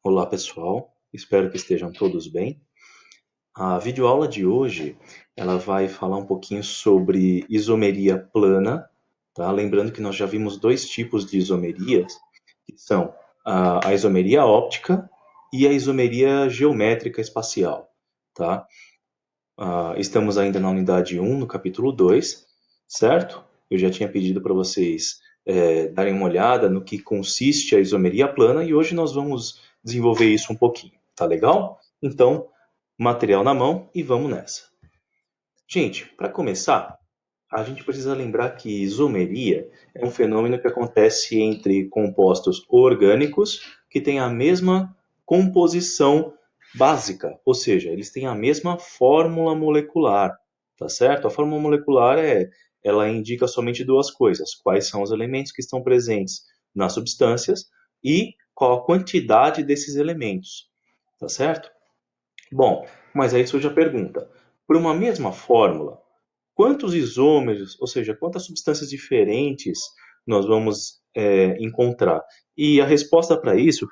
Olá pessoal, espero que estejam todos bem. A videoaula de hoje ela vai falar um pouquinho sobre isomeria plana, tá? Lembrando que nós já vimos dois tipos de isomerias, que são a isomeria óptica e a isomeria geométrica espacial, tá? Estamos ainda na unidade 1, no capítulo 2, certo? Eu já tinha pedido para vocês darem uma olhada no que consiste a isomeria plana e hoje nós vamos desenvolver isso um pouquinho, tá legal? Então, material na mão e vamos nessa. Gente, para começar, a gente precisa lembrar que isomeria é um fenômeno que acontece entre compostos orgânicos que têm a mesma composição básica, ou seja, eles têm a mesma fórmula molecular, tá certo? A fórmula molecular ela indica somente duas coisas: quais são os elementos que estão presentes nas substâncias e qual a quantidade desses elementos, tá certo? Bom, mas aí surge a pergunta: por uma mesma fórmula, quantos isômeros, ou seja, quantas substâncias diferentes nós vamos encontrar? E a resposta para isso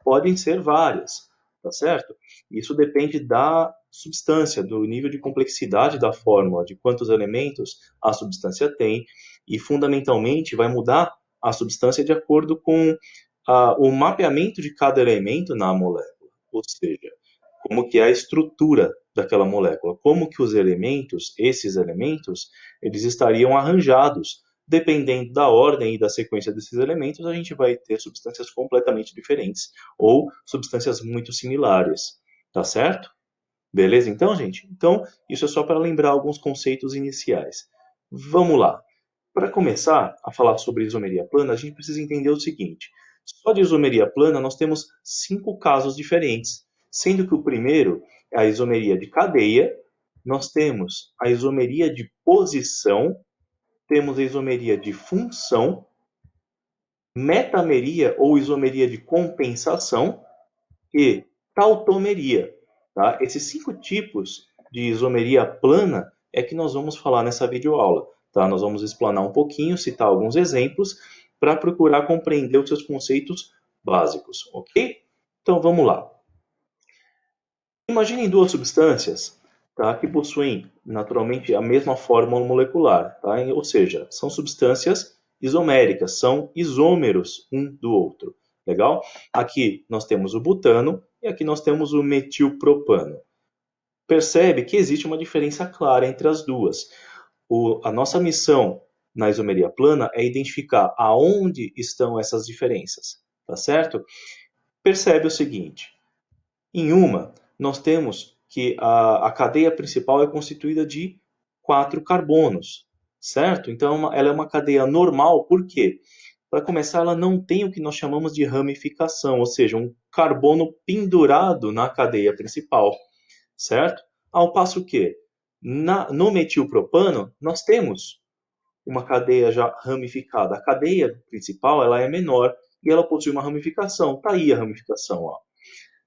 podem ser várias, tá certo? Isso depende da substância, do nível de complexidade da fórmula, de quantos elementos a substância tem, e fundamentalmente vai mudar a substância de acordo com o mapeamento de cada elemento na molécula, ou seja, como que é a estrutura daquela molécula, como que os elementos, esses elementos, eles estariam arranjados. Dependendo da ordem e da sequência desses elementos, a gente vai ter substâncias completamente diferentes ou substâncias muito similares, tá certo? Beleza então, gente? Então, isso é só para lembrar alguns conceitos iniciais. Vamos lá. Para começar a falar sobre isomeria plana, a gente precisa entender o seguinte: só de isomeria plana nós temos 5 casos diferentes, sendo que o primeiro é a isomeria de cadeia, nós temos a isomeria de posição, temos a isomeria de função, metameria ou isomeria de compensação e tautomeria. Tá? Esses 5 tipos de isomeria plana é que nós vamos falar nessa videoaula. Tá? Nós vamos explanar um pouquinho, citar alguns exemplos, para procurar compreender os seus conceitos básicos, ok? Então vamos lá. Imaginem duas substâncias, tá, que possuem naturalmente a mesma fórmula molecular, tá? Ou seja, são substâncias isoméricas, são isômeros um do outro. Legal? Aqui nós temos o butano e aqui nós temos o metilpropano. Percebe que existe uma diferença clara entre as duas. A nossa missão na isomeria plana é identificar aonde estão essas diferenças, tá certo? Percebe o seguinte: em uma, nós temos que a cadeia principal é constituída de 4 carbonos, certo? Então, ela é uma cadeia normal, por quê? Para começar, ela não tem o que nós chamamos de ramificação, ou seja, um carbono pendurado na cadeia principal, certo? Ao passo que, no metilpropano, nós temos uma cadeia já ramificada. A cadeia principal ela é menor e ela possui uma ramificação. Está aí a ramificação, ó,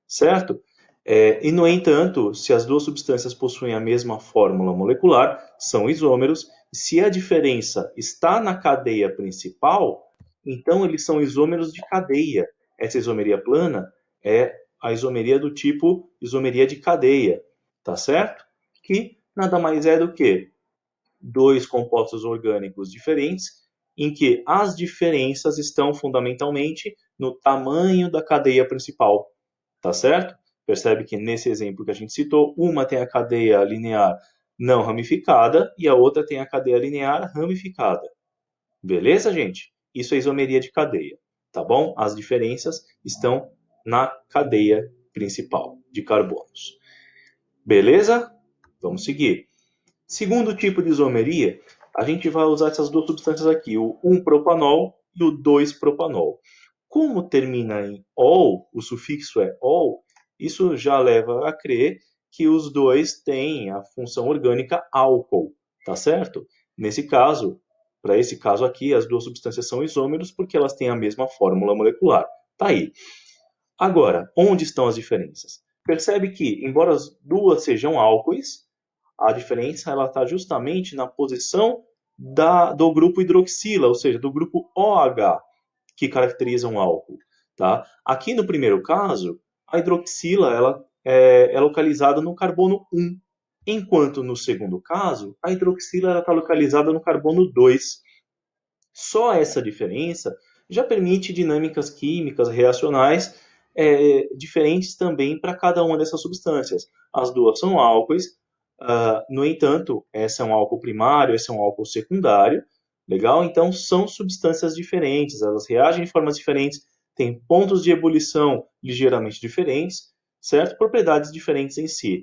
certo? E, no entanto, se as duas substâncias possuem a mesma fórmula molecular, são isômeros. Se a diferença está na cadeia principal, então eles são isômeros de cadeia. Essa isomeria plana é a isomeria do tipo isomeria de cadeia, tá certo? Que nada mais é do que dois compostos orgânicos diferentes, em que as diferenças estão fundamentalmente no tamanho da cadeia principal, tá certo? Percebe que nesse exemplo que a gente citou, uma tem a cadeia linear não ramificada e a outra tem a cadeia linear ramificada. Beleza, gente? Isso é isomeria de cadeia, tá bom? As diferenças estão na cadeia principal de carbonos. Beleza? Vamos seguir. Segundo tipo de isomeria, a gente vai usar essas duas substâncias aqui, o 1-propanol e o 2-propanol. Como termina em ol, o sufixo é ol, isso já leva a crer que os dois têm a função orgânica álcool, tá certo? Nesse caso, para esse caso aqui, as duas substâncias são isômeros porque elas têm a mesma fórmula molecular. Tá aí. Agora, onde estão as diferenças? Percebe que, embora as duas sejam álcoois, a diferença está justamente na posição do grupo hidroxila, ou seja, do grupo OH, que caracteriza um álcool. Tá? Aqui no primeiro caso, a hidroxila ela é localizada no carbono 1, enquanto no segundo caso, a hidroxila está localizada no carbono 2. Só essa diferença já permite dinâmicas químicas reacionais diferentes também para cada uma dessas substâncias. As duas são álcoois, no entanto, essa é um álcool primário, esse é um álcool secundário, legal? Então são substâncias diferentes, elas reagem de formas diferentes, têm pontos de ebulição ligeiramente diferentes, certo? Propriedades diferentes em si.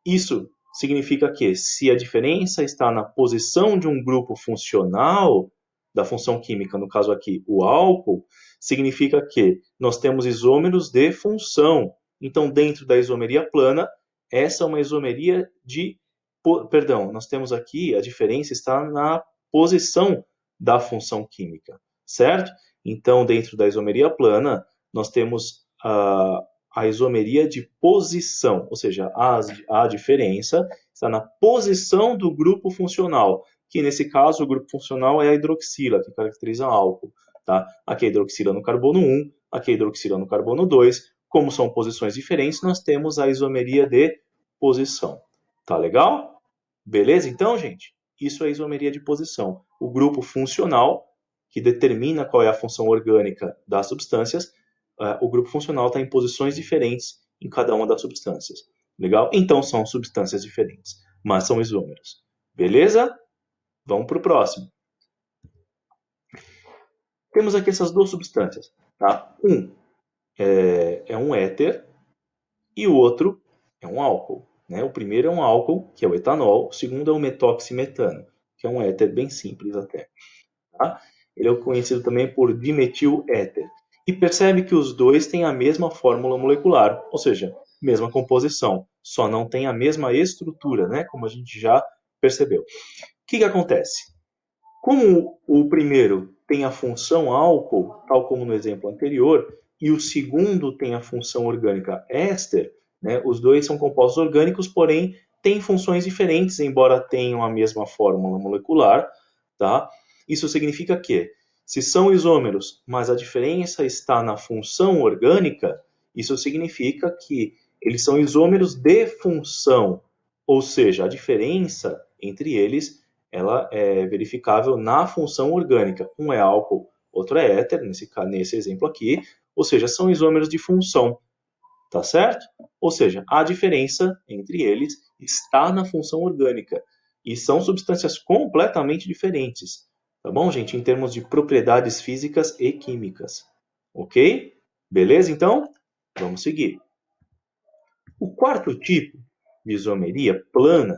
Isso significa que, se a diferença está na posição de um grupo funcional, da função química, no caso aqui, o álcool, significa que nós temos isômeros de função. Então, dentro da isomeria plana, essa é uma isomeria de. Perdão, nós temos aqui, a diferença está na posição da função química, certo? Então, dentro da isomeria plana, nós temos a isomeria de posição, ou seja, a diferença está na posição do grupo funcional, que nesse caso o grupo funcional é a hidroxila, que caracteriza álcool. Tá? Aqui é a hidroxila no carbono 1, aqui é a hidroxila no carbono 2. Como são posições diferentes, nós temos a isomeria de posição. Tá legal? Beleza então, gente? Isso é a isomeria de posição. O grupo funcional, que determina qual é a função orgânica das substâncias, o grupo funcional está em posições diferentes em cada uma das substâncias. Legal? Então são substâncias diferentes, mas são isômeros. Beleza? Vamos para o próximo. Temos aqui essas duas substâncias. Tá? Um é um éter e o outro é um álcool. Né? O primeiro é um álcool, que é o etanol. O segundo é o metoximetano, que é um éter bem simples até. Tá? Ele é conhecido também por dimetiléter. E percebe que os dois têm a mesma fórmula molecular, ou seja, mesma composição, só não tem a mesma estrutura, né? Como a gente já percebeu. O que acontece? Como o primeiro tem a função álcool, tal como no exemplo anterior, e o segundo tem a função orgânica éster, né? Os dois são compostos orgânicos, porém têm funções diferentes, embora tenham a mesma fórmula molecular. Tá? Isso significa que, se são isômeros, mas a diferença está na função orgânica, isso significa que eles são isômeros de função, ou seja, a diferença entre eles ela é verificável na função orgânica. Um é álcool, outro é éter, nesse exemplo aqui, ou seja, são isômeros de função, tá certo? Ou seja, a diferença entre eles está na função orgânica e são substâncias completamente diferentes, tá bom, gente? Em termos de propriedades físicas e químicas, ok? Beleza, então? Vamos seguir. O quarto tipo de isomeria plana,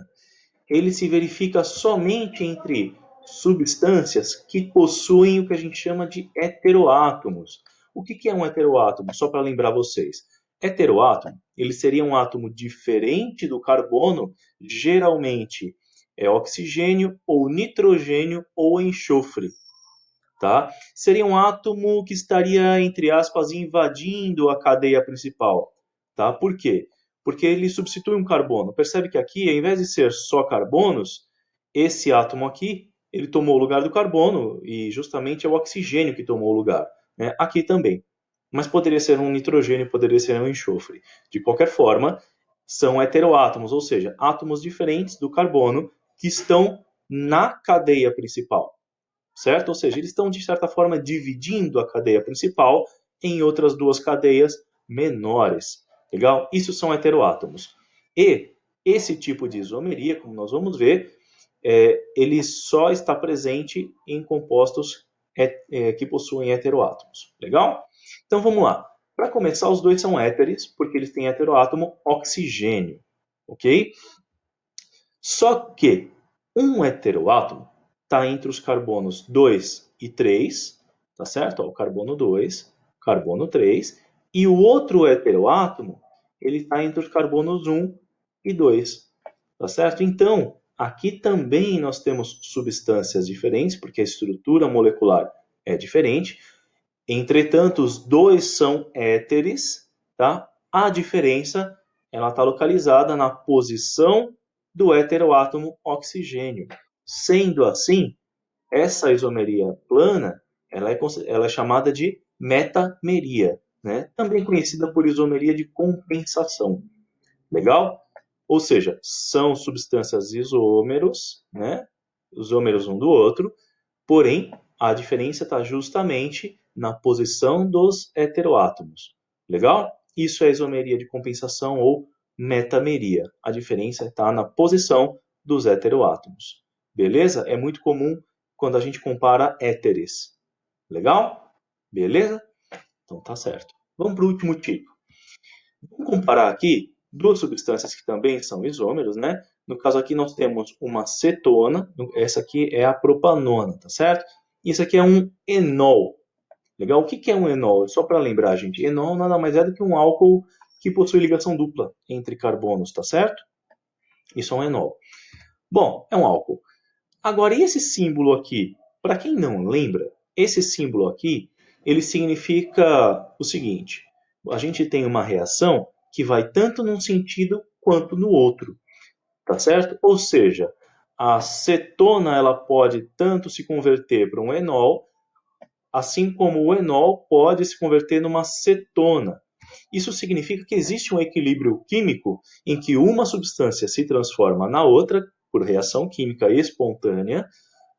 ele se verifica somente entre substâncias que possuem o que a gente chama de heteroátomos. O que é um heteroátomo? Só para lembrar vocês. Heteroátomo, ele seria um átomo diferente do carbono, geralmente é oxigênio ou nitrogênio ou enxofre. Tá? Seria um átomo que estaria, entre aspas, invadindo a cadeia principal. Tá? Por quê? Porque ele substitui um carbono. Percebe que aqui, ao invés de ser só carbonos, esse átomo aqui, ele tomou o lugar do carbono e justamente é o oxigênio que tomou o lugar. Né? Aqui também. Mas poderia ser um nitrogênio, poderia ser um enxofre. De qualquer forma, são heteroátomos, ou seja, átomos diferentes do carbono que estão na cadeia principal. Certo? Ou seja, eles estão, de certa forma, dividindo a cadeia principal em outras duas cadeias menores. Legal? Isso são heteroátomos. E esse tipo de isomeria, como nós vamos ver, ele só está presente em compostos que possuem heteroátomos. Legal? Então vamos lá. Para começar, os dois são éteres, porque eles têm heteroátomo oxigênio. Ok? Só que um heteroátomo está entre os carbonos 2 e 3, tá certo? Ó, o carbono 2, carbono 3, e o outro heteroátomo, ele está entre os carbonos 1 e 2, tá certo? Então, aqui também nós temos substâncias diferentes, porque a estrutura molecular é diferente. Entretanto, os dois são éteres, tá? A diferença, ela está localizada na posição do heteroátomo oxigênio. Sendo assim, essa isomeria plana, ela é chamada de metameria, né? Também conhecida por isomeria de compensação. Legal? Ou seja, são substâncias isômeros, né? Isômeros um do outro, porém, a diferença está justamente na posição dos heteroátomos. Legal? Isso é isomeria de compensação ou metameria. A diferença está na posição dos heteroátomos. Beleza? É muito comum quando a gente compara éteres. Legal? Beleza? Então tá certo. Vamos para o último tipo. Vamos comparar aqui duas substâncias que também são isômeros, né? No caso aqui nós temos uma cetona, essa aqui é a propanona, tá certo? Isso aqui é um enol. Legal? O que é um enol? Só para lembrar, gente, enol nada mais é do que um álcool que possui ligação dupla entre carbonos, tá certo? Isso é um enol. Bom, é um álcool. Agora, e esse símbolo aqui? Para quem não lembra, esse símbolo aqui, ele significa o seguinte: a gente tem uma reação que vai tanto num sentido quanto no outro, tá certo? Ou seja, a cetona ela pode tanto se converter para um enol, assim como o enol pode se converter numa cetona. Isso significa que existe um equilíbrio químico em que uma substância se transforma na outra por reação química espontânea,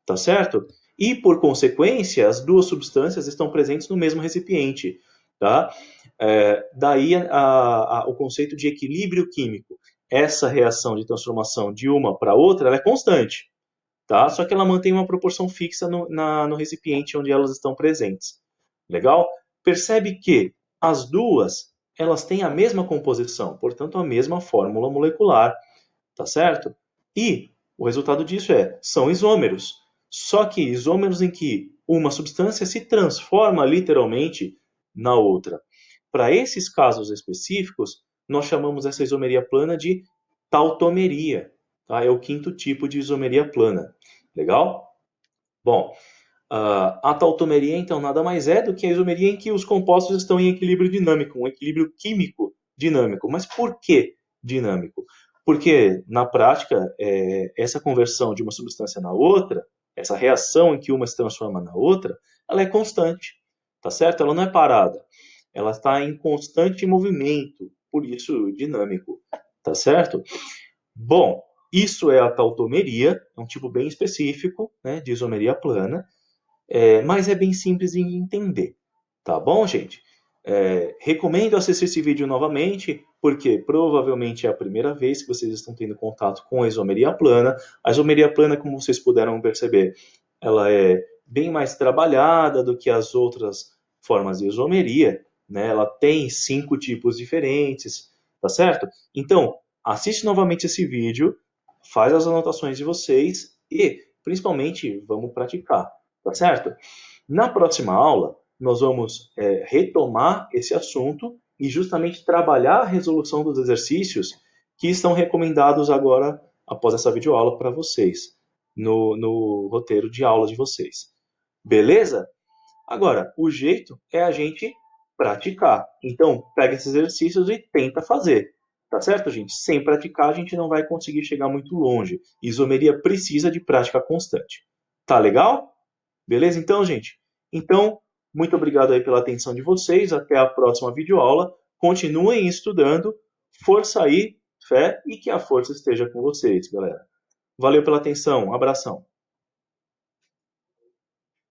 tá certo? E, por consequência, as duas substâncias estão presentes no mesmo recipiente, tá? Daí o conceito de equilíbrio químico. Essa reação de transformação de uma para outra ela é constante, tá? Só que ela mantém uma proporção fixa no recipiente onde elas estão presentes. Legal? Percebe que as duas elas têm a mesma composição, portanto a mesma fórmula molecular, tá certo? E o resultado disso são isômeros. Só que isômeros em que uma substância se transforma literalmente na outra. Para esses casos específicos, nós chamamos essa isomeria plana de tautomeria. Tá? É o quinto tipo de isomeria plana. Legal? Bom, a tautomeria, então, nada mais é do que a isomeria em que os compostos estão em equilíbrio dinâmico, um equilíbrio químico dinâmico. Mas por que dinâmico? Porque, na prática, essa conversão de uma substância na outra, essa reação em que uma se transforma na outra, ela é constante, tá certo? Ela não é parada. Ela está em constante movimento, por isso dinâmico, tá certo? Bom, isso é a tautomeria, é um tipo bem específico, né, de isomeria plana, mas é bem simples de entender, tá bom, gente? Recomendo assistir esse vídeo novamente, porque provavelmente é a primeira vez que vocês estão tendo contato com a isomeria plana. A isomeria plana, como vocês puderam perceber, ela é bem mais trabalhada do que as outras formas de isomeria, né? Ela tem 5 tipos diferentes, tá certo? Então, assiste novamente esse vídeo, faz as anotações de vocês e, principalmente, vamos praticar, tá certo? Na próxima aula, nós vamos retomar esse assunto e justamente trabalhar a resolução dos exercícios que estão recomendados agora, após essa videoaula, para vocês, no roteiro de aula de vocês. Beleza? Agora, o jeito é a gente praticar. Então, pega esses exercícios e tenta fazer. Tá certo, gente? Sem praticar, a gente não vai conseguir chegar muito longe. Isomeria precisa de prática constante. Tá legal? Beleza, então, gente? Então, muito obrigado aí pela atenção de vocês. Até a próxima videoaula. Continuem estudando. Força aí, fé e que a força esteja com vocês, galera. Valeu pela atenção. Um abração.